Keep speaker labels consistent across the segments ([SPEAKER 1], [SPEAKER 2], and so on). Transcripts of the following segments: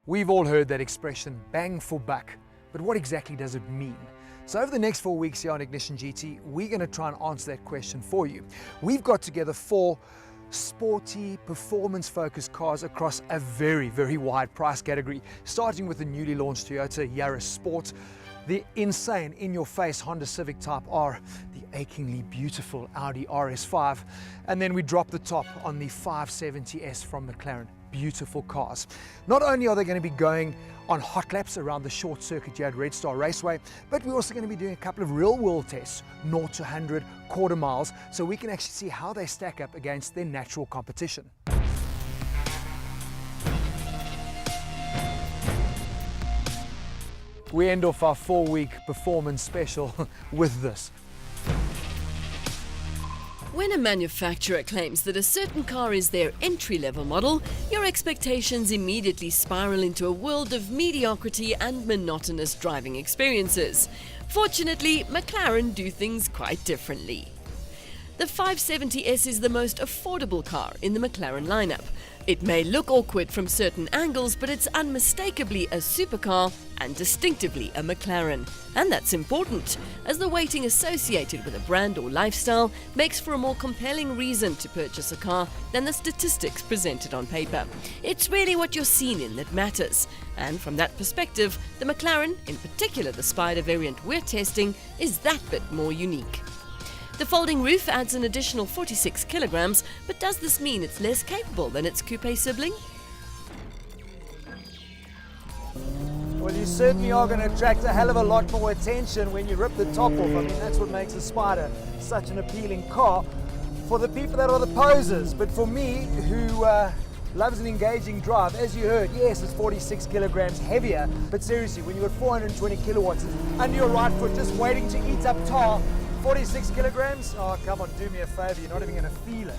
[SPEAKER 1] We've all heard that expression, bang for buck, but what exactly does it mean? So over the next 4 weeks here on Ignition GT, we're going to try and answer that question for you. We've got together 4 sporty, performance-focused cars across a very wide price category, starting with the newly launched Toyota Yaris Sport, the insane, in-your-face Honda Civic Type R, the achingly beautiful Audi RS5, and then we drop the top on the 570S from McLaren. Beautiful cars. Not only are they going to be going on hot laps around the short circuit here at Red Star Raceway, but we're also going to be doing a couple of real world tests, 0 to 100 quarter miles, so we can actually see how they stack up against their natural competition. We end off our 4-week performance special with this.
[SPEAKER 2] When a manufacturer claims that a certain car is their entry-level model, your expectations immediately spiral into a world of mediocrity and monotonous driving experiences. Fortunately, McLaren do things quite differently. The 570S is the most affordable car in the McLaren lineup. It may look awkward from certain angles, but it's unmistakably a supercar and distinctively a McLaren. And that's important, as the weighting associated with a brand or lifestyle makes for a more compelling reason to purchase a car than the statistics presented on paper. It's really what you're seen in that matters. And from that perspective, the McLaren, in particular the Spider variant we're testing, is that bit more unique. The folding roof adds an additional 46 kilograms, but does this mean it's less capable than its coupe sibling?
[SPEAKER 1] Well, you certainly are going to attract a hell of a lot more attention when you rip the top off. I mean, that's what makes the Spider such an appealing car for the people that are the posers. But for me, who loves an engaging drive, as you heard, yes, it's 46 kilograms heavier, but seriously, when you've got 420 kilowatts under your right foot just waiting to eat up tar, 46 kilograms? Oh, come on, do me a favor, you're not even going to feel it.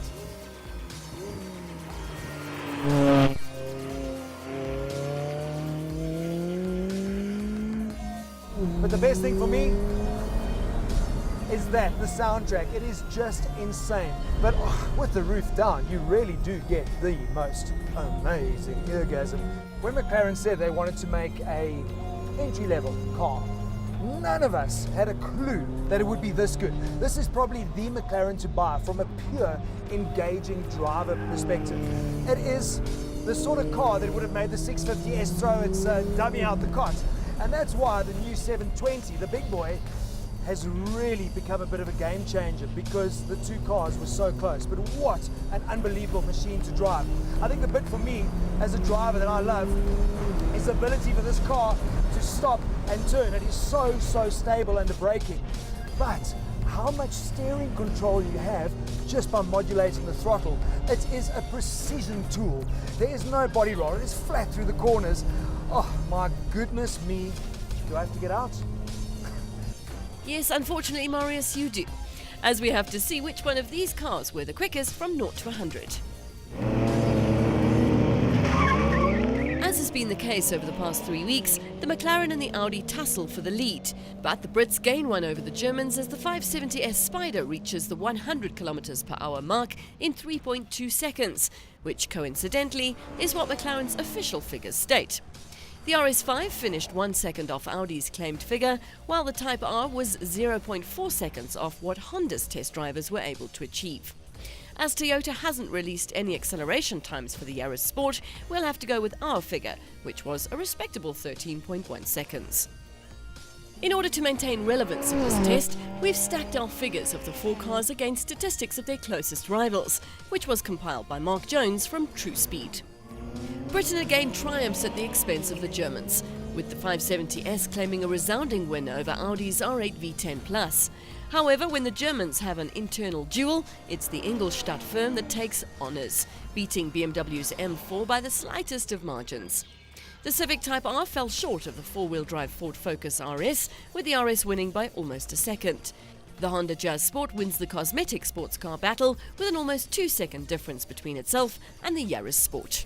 [SPEAKER 1] But the best thing for me is that, the soundtrack. It is just insane. But with the roof down, you really do get the most amazing eargasm. When McLaren said they wanted to make a entry-level car, none of us had a clue that it would be this good. This is probably the McLaren to buy from a pure, engaging driver perspective. It is the sort of car that would have made the 650S throw its dummy out the cot. And that's why the new 720, the big boy, has really become a bit of a game changer, because the two cars were so close. But what an unbelievable machine to drive. I think the bit for me as a driver that I love is the ability for this car to stop and turn. It is so stable under braking. But how much steering control you have just by modulating the throttle. It is a precision tool. There is no body roll. It is flat through the corners. Oh my goodness me. Do I have to get out?
[SPEAKER 2] Yes, unfortunately, Marius, you do, as we have to see which one of these cars were the quickest from 0 to 100. As has been the case over the past 3 weeks, the McLaren and the Audi tussle for the lead, but the Brits gain one over the Germans as the 570S Spider reaches the 100 km/h mark in 3.2 seconds, which coincidentally is what McLaren's official figures state. The RS5 finished 1 second off Audi's claimed figure, while the Type R was 0.4 seconds off what Honda's test drivers were able to achieve. As Toyota hasn't released any acceleration times for the Yaris Sport, we'll have to go with our figure, which was a respectable 13.1 seconds. In order to maintain relevance of this test, we've stacked our figures of the 4 cars against statistics of their closest rivals, which was compiled by Mark Jones from True Speed. Britain again triumphs at the expense of the Germans, with the 570S claiming a resounding win over Audi's R8 V10+. However, when the Germans have an internal duel, it's the Ingolstadt firm that takes honours, beating BMW's M4 by the slightest of margins. The Civic Type R fell short of the 4-wheel drive Ford Focus RS, with the RS winning by almost a second. The Honda Jazz Sport wins the cosmetic sports car battle with an almost 2-second difference between itself and the Yaris Sport.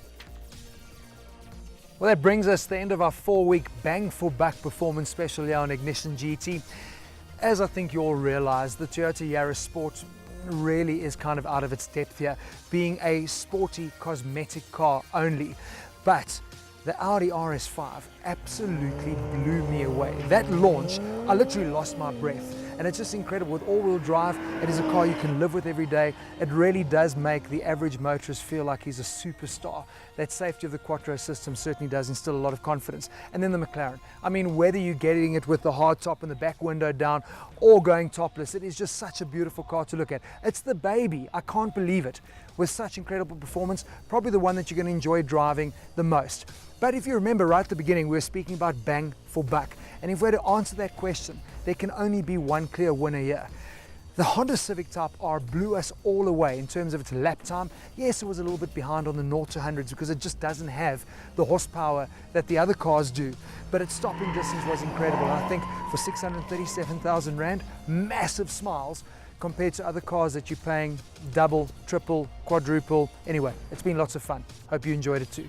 [SPEAKER 1] Well, that brings us to the end of our 4-week bang for buck performance special here on Ignition GT. As I think you all realize, the Toyota Yaris Sport really is kind of out of its depth here, being a sporty cosmetic car only. But The Audi RS5 absolutely blew me away. That launch, I literally lost my breath. And it's just incredible. With all-wheel drive, it is a car you can live with every day. It really does make the average motorist feel like he's a superstar. That safety of the Quattro system certainly does instill a lot of confidence. And then the McLaren. I mean, whether you're getting it with the hard top and the back window down or going topless, it is just such a beautiful car to look at. It's the baby. I can't believe it. With such incredible performance, probably the one that you're going to enjoy driving the most. But if you remember right at the beginning, we were speaking about bang for buck. And if we were to answer that question, there can only be one clear winner here. The Honda Civic Type R blew us all away in terms of its lap time. Yes, it was a little bit behind on the 0 to 100s because it just doesn't have the horsepower that the other cars do. But its stopping distance was incredible. And I think for 637,000 Rand, massive smiles compared to other cars that you're paying double, triple, quadruple. Anyway, it's been lots of fun. Hope you enjoyed it too.